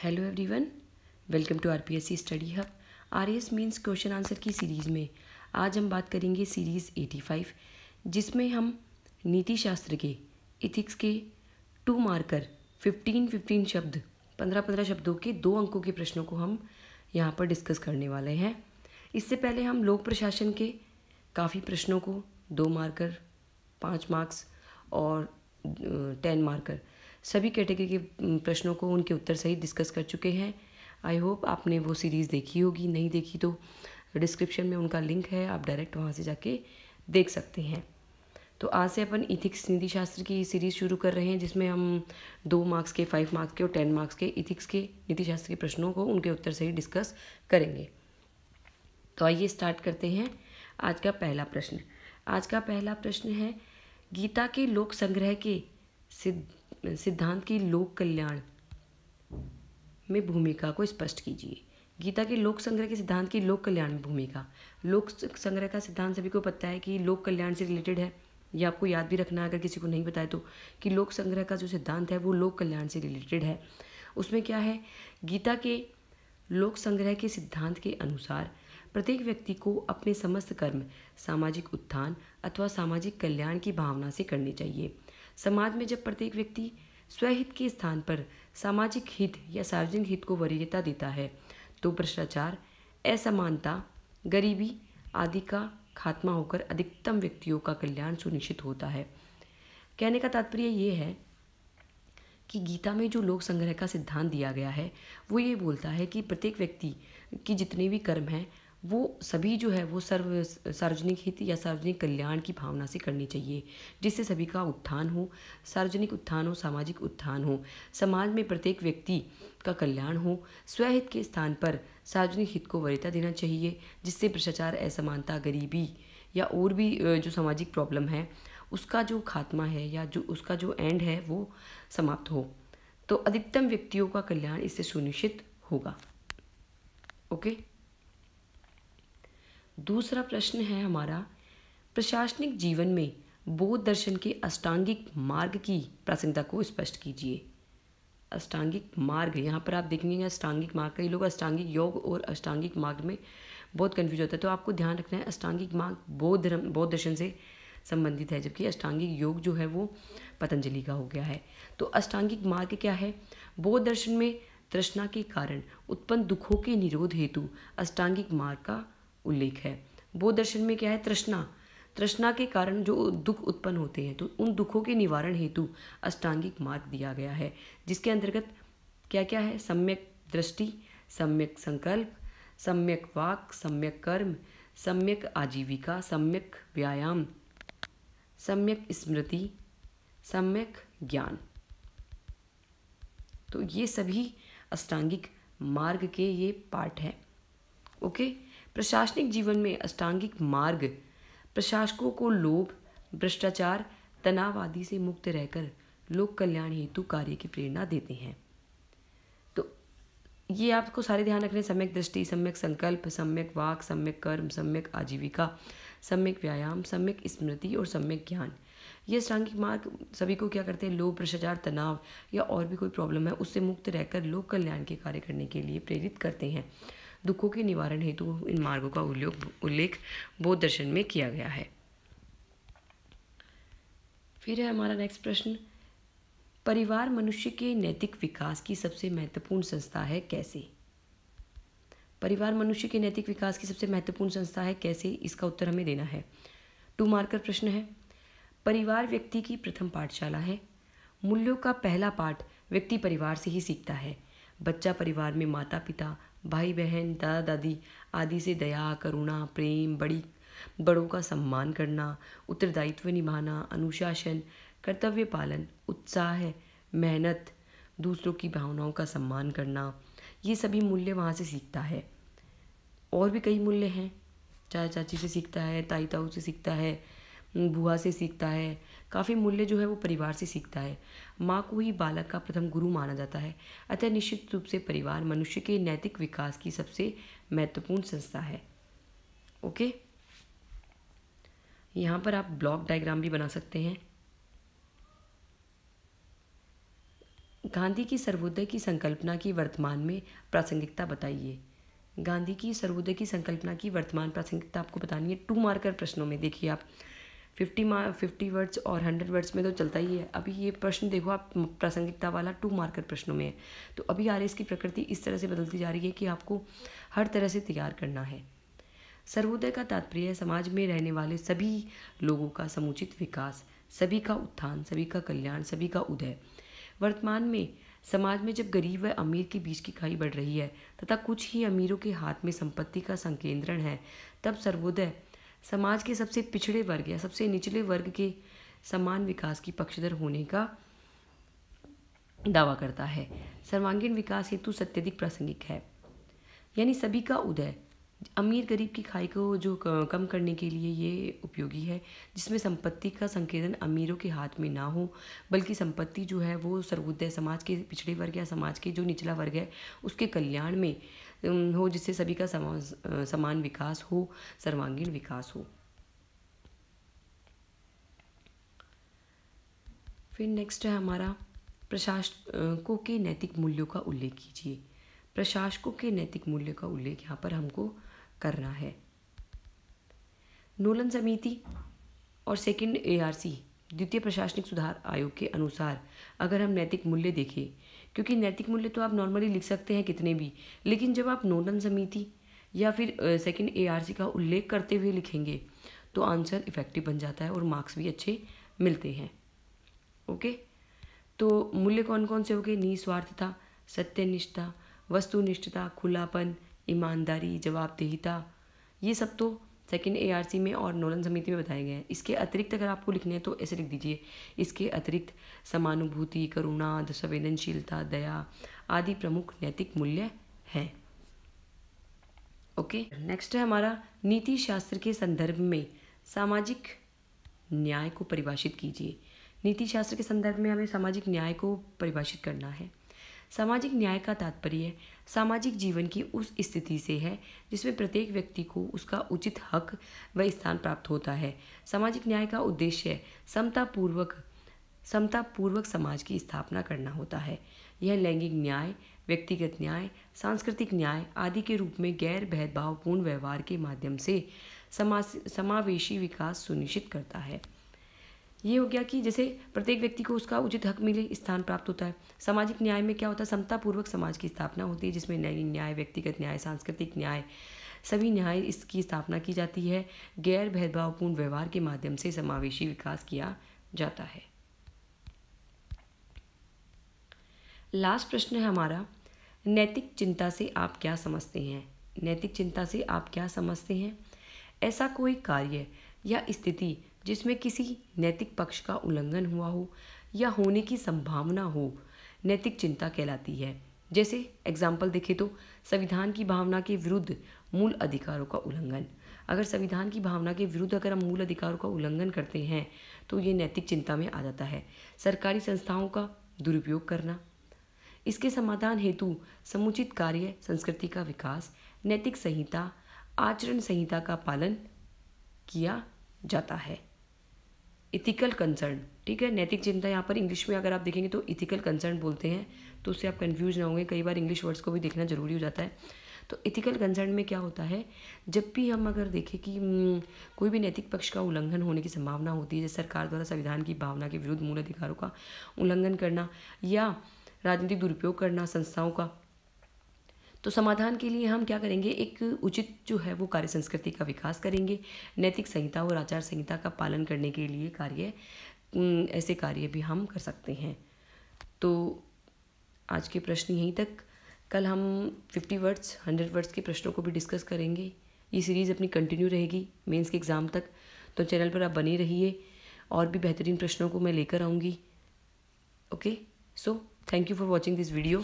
Hello everyone, welcome to RPSC study hub. RAS mains question answer की series में आज हम बात करेंगे सीरीज़ 85, जिसमें हम नीति शास्त्र के इथिक्स के 2 मार्कर 15 शब्द 15 शब्दों के 2 अंकों के प्रश्नों को हम यहाँ पर डिस्कस करने वाले हैं। इससे पहले हम लोक प्रशासन के काफ़ी प्रश्नों को 2 मार्कर 5 मार्क्स और 10 मार्कर सभी कैटेगरी के प्रश्नों को उनके उत्तर सहित डिस्कस कर चुके हैं। आई होप आपने वो सीरीज़ देखी होगी, नहीं देखी तो डिस्क्रिप्शन में उनका लिंक है, आप डायरेक्ट वहाँ से जाके देख सकते हैं। तो आज से अपन इथिक्स नीति शास्त्र की सीरीज़ शुरू कर रहे हैं, जिसमें हम 2 मार्क्स के, 5 मार्क्स के और 10 मार्क्स के इथिक्स के नीति शास्त्र के प्रश्नों को उनके उत्तर सहित डिस्कस करेंगे। तो आइए स्टार्ट करते हैं आज का पहला प्रश्न। आज का पहला प्रश्न है, गीता के लोक संग्रह के सिद्धांत की लोक कल्याण में भूमिका को स्पष्ट कीजिए। गीता के लोक संग्रह के सिद्धांत की लोक कल्याण में भूमिका। लोक संग्रह का सिद्धांत सभी को पता है कि लोक कल्याण से रिलेटेड है। ये आपको याद भी रखना है अगर किसी को नहीं पता है तो, कि लोक संग्रह का जो सिद्धांत है वो लोक कल्याण से रिलेटेड है। उसमें क्या है, गीता के लोक संग्रह के सिद्धांत के अनुसार प्रत्येक व्यक्ति को अपने समस्त कर्म सामाजिक उत्थान अथवा सामाजिक कल्याण की भावना से करने चाहिए। समाज में जब प्रत्येक व्यक्ति स्वहित के स्थान पर सामाजिक हित या सार्वजनिक हित को वरीयता देता है तो भ्रष्टाचार, असमानता, गरीबी आदि का खात्मा होकर अधिकतम व्यक्तियों का कल्याण सुनिश्चित होता है। कहने का तात्पर्य ये है कि गीता में जो लोक संग्रह का सिद्धांत दिया गया है वो ये बोलता है कि प्रत्येक व्यक्ति की जितने भी कर्म हैं वो सभी जो है वो सार्वजनिक हित या सार्वजनिक कल्याण की भावना से करनी चाहिए, जिससे सभी का उत्थान हो, सार्वजनिक उत्थान हो, सामाजिक उत्थान हो, समाज में प्रत्येक व्यक्ति का कल्याण हो। स्वहित के स्थान पर सार्वजनिक हित को वरीयता देना चाहिए, जिससे भ्रष्टाचार, असमानता, गरीबी या और भी जो सामाजिक प्रॉब्लम है उसका जो खात्मा है या जो उसका जो एंड है वो समाप्त हो। तो अधिकतम व्यक्तियों का कल्याण इससे सुनिश्चित होगा। ओके। दूसरा प्रश्न है हमारा, प्रशासनिक जीवन में बौद्ध दर्शन के अष्टांगिक मार्ग की प्रासंगिकता को स्पष्ट कीजिए। अष्टांगिक मार्ग, यहाँ पर आप देखेंगे अष्टांगिक मार्ग, कई लोग अष्टांगिक योग और अष्टांगिक मार्ग में बहुत कन्फ्यूज होता है, तो आपको ध्यान रखना है अष्टांगिक मार्ग बौद्ध दर्शन से संबंधित है, जबकि अष्टांगिक योग जो है वो पतंजलि का हो गया है। तो अष्टांगिक मार्ग क्या है? बौद्ध दर्शन में तृष्णा के कारण उत्पन्न दुखों के निरोध हेतु अष्टांगिक मार्ग का उल्लेख है। बौद्ध दर्शन में क्या है? तृष्णा के कारण जो दुख उत्पन्न होते हैं, तो उन दुखों के निवारण हेतु अष्टांगिक मार्ग दिया गया है, जिसके अंतर्गत क्या क्या है? सम्यक दृष्टि, सम्यक संकल्प, सम्यक वाक, सम्यक कर्म, सम्यक आजीविका, सम्यक व्यायाम, सम्यक स्मृति, सम्यक ज्ञान। तो ये सभी अष्टांगिक मार्ग के ये पार्ट हैं। ओके। प्रशासनिक जीवन में अष्टांगिक मार्ग प्रशासकों को लोभ, भ्रष्टाचार, तनाव आदि से मुक्त रहकर लोक कल्याण हेतु कार्य की प्रेरणा देते हैं। तो ये आपको सारे ध्यान रखने, सम्यक दृष्टि, सम्यक संकल्प, सम्यक वाक, सम्यक कर्म, सम्यक आजीविका, सम्यक व्यायाम, सम्यक स्मृति और सम्यक ज्ञान। ये अष्टांगिक मार्ग सभी को क्या करते हैं? लोभ, भ्रष्टाचार, तनाव या और भी कोई प्रॉब्लम है उससे मुक्त रहकर लोक कल्याण के कार्य करने के लिए प्रेरित करते हैं। दुखों के निवारण हेतु इन मार्गों का उल्लेख बौद्ध दर्शन में किया गया है। फिर है हमारा नेक्स्ट प्रश्न, परिवार मनुष्य के नैतिक विकास की सबसे महत्वपूर्ण संस्था है, कैसे? परिवार मनुष्य के नैतिक विकास की सबसे महत्वपूर्ण संस्था है, कैसे? इसका उत्तर हमें देना है। 2 मार्कर प्रश्न है। परिवार व्यक्ति की प्रथम पाठशाला है। मूल्यों का पहला पाठ व्यक्ति परिवार से ही सीखता है। बच्चा परिवार में माता पिता, भाई बहन, दादा दादी आदि से दया, करुणा, प्रेम, बड़ों का सम्मान करना, उत्तरदायित्व निभाना, अनुशासन, कर्तव्य पालन, उत्साह, मेहनत, दूसरों की भावनाओं का सम्मान करना, ये सभी मूल्य वहाँ से सीखता है। और भी कई मूल्य हैं, चाचा चाची से सीखता है, ताई ताऊ से सीखता है, बुआ से सीखता है, काफ़ी मूल्य जो है वो परिवार से सीखता है। माँ को ही बालक का प्रथम गुरु माना जाता है। अतः निश्चित रूप से परिवार मनुष्य के नैतिक विकास की सबसे महत्वपूर्ण संस्था है। ओके। यहाँ पर आप ब्लॉक डायग्राम भी बना सकते हैं। गांधी की सर्वोदय की संकल्पना की वर्तमान में प्रासंगिकता बताइए। गांधी की सर्वोदय की संकल्पना की वर्तमान प्रासंगिकता आपको बतानी है 2 मार्कर प्रश्नों में। देखिए आप 50 वर्ड्स और 100 वर्ड्स में तो चलता ही है। अभी ये प्रश्न देखो आप प्रासंगिकता वाला 2 मार्कर प्रश्नों में है। तो अभी आरएस की प्रकृति इस तरह से बदलती जा रही है कि आपको हर तरह से तैयार करना है। सर्वोदय का तात्पर्य है समाज में रहने वाले सभी लोगों का समुचित विकास, सभी का उत्थान, सभी का कल्याण, सभी का उदय। वर्तमान में समाज में जब गरीब व अमीर के बीच की खाई बढ़ रही है तथा कुछ ही अमीरों के हाथ में संपत्ति का संकेंद्रण है, तब सर्वोदय समाज के सबसे पिछड़े वर्ग या सबसे निचले वर्ग के समान विकास की पक्षधर होने का दावा करता है। सर्वांगीण विकास हेतु अत्यधिक प्रासंगिक है, यानी सभी का उदय। अमीर गरीब की खाई को जो कम करने के लिए ये उपयोगी है, जिसमें संपत्ति का संकेंद्रण अमीरों के हाथ में ना हो, बल्कि संपत्ति जो है वो सर्वोदय समाज के पिछड़े वर्ग या समाज के जो निचला वर्ग है उसके कल्याण में हो, जिससे सभी का समान विकास हो, सर्वांगीण विकास हो। फिर नेक्स्ट है हमारा प्रशासकों के नैतिक मूल्यों का उल्लेख कीजिए। प्रशासकों के नैतिक मूल्य का उल्लेख यहाँ पर हमको करना है। नोलन समिति और सेकंड ARC द्वितीय प्रशासनिक सुधार आयोग के अनुसार अगर हम नैतिक मूल्य देखें, क्योंकि नैतिक मूल्य तो आप नॉर्मली लिख सकते हैं कितने भी, लेकिन जब आप नोलन समिति या फिर सेकंड ARC का उल्लेख करते हुए लिखेंगे तो आंसर इफेक्टिव बन जाता है और मार्क्स भी अच्छे मिलते हैं। ओके, तो मूल्य कौन कौन से हो गए? निस्वार्थता, सत्यनिष्ठा, वस्तुनिष्ठता, खुलापन, ईमानदारी, जवाबदेहिता, ये सब तो सेकंड ARC में और नोलन समिति में बताए गए हैं। इसके अतिरिक्त अगर आपको लिखने हैं तो ऐसे लिख दीजिए, इसके अतिरिक्त समानुभूति, करुणा, संवेदनशीलता, दया आदि प्रमुख नैतिक मूल्य हैं। ओके, नेक्स्ट है हमारा नीति शास्त्र के संदर्भ में सामाजिक न्याय को परिभाषित कीजिए। नीति शास्त्र के संदर्भ में हमें सामाजिक न्याय को परिभाषित करना है। सामाजिक न्याय का तात्पर्य सामाजिक जीवन की उस स्थिति से है जिसमें प्रत्येक व्यक्ति को उसका उचित हक व स्थान प्राप्त होता है। सामाजिक न्याय का उद्देश्य समतापूर्वक समाज की स्थापना करना होता है। यह लैंगिक न्याय, व्यक्तिगत न्याय, सांस्कृतिक न्याय आदि के रूप में गैर भेदभावपूर्ण व्यवहार के माध्यम से समावेशी विकास सुनिश्चित करता है। ये हो गया कि जैसे प्रत्येक व्यक्ति को उसका उचित हक मिले, स्थान प्राप्त होता है। सामाजिक न्याय में क्या होता है? समतापूर्वक समाज की स्थापना होती है, जिसमें लैंगिक न्याय, व्यक्तिगत न्याय, सांस्कृतिक न्याय, सभी न्याय इसकी स्थापना की जाती है। गैर भेदभावपूर्ण व्यवहार के माध्यम से समावेशी विकास किया जाता है। लास्ट प्रश्न है हमारा, नैतिक चिंता से आप क्या समझते हैं? नैतिक चिंता से आप क्या समझते हैं? ऐसा कोई कार्य या स्थिति जिसमें किसी नैतिक पक्ष का उल्लंघन हुआ हो या होने की संभावना हो, नैतिक चिंता कहलाती है। जैसे एग्जाम्पल देखें तो संविधान की भावना के विरुद्ध मूल अधिकारों का उल्लंघन। अगर संविधान की भावना के विरुद्ध अगर हम मूल अधिकारों का उल्लंघन करते हैं तो ये नैतिक चिंता में आ जाता है। सरकारी संस्थाओं का दुरुपयोग करना, इसके समाधान हेतु समुचित कार्य संस्कृति का विकास, नैतिक संहिता, आचरण संहिता का पालन किया जाता है। इथिकल कंसर्न, ठीक है। नैतिक चिंता यहाँ पर इंग्लिश में अगर आप देखेंगे तो इथिकल कंसर्न बोलते हैं, तो उससे आप कंफ्यूज ना होंगे। कई बार इंग्लिश वर्ड्स को भी देखना जरूरी हो जाता है। तो इथिकल कंसर्न में क्या होता है, जब भी हम अगर देखें कि कोई भी नैतिक पक्ष का उल्लंघन होने की संभावना होती है, जैसे सरकार द्वारा संविधान की भावना के विरुद्ध मूल अधिकारों का उल्लंघन करना या राजनीतिक दुरुपयोग करना संस्थाओं का, तो समाधान के लिए हम क्या करेंगे, एक उचित जो है वो कार्य संस्कृति का विकास करेंगे। नैतिक संहिता और आचार संहिता का पालन करने के लिए ऐसे कार्य भी हम कर सकते हैं। तो आज के प्रश्न यहीं तक। कल हम 50 वर्ड्स 100 वर्ड्स के प्रश्नों को भी डिस्कस करेंगे। ये सीरीज़ अपनी कंटिन्यू रहेगी मेंस के एग्ज़ाम तक, तो चैनल पर आप बने रहिए, और भी बेहतरीन प्रश्नों को मैं लेकर आऊँगी। Okay, so thank you for watching this video.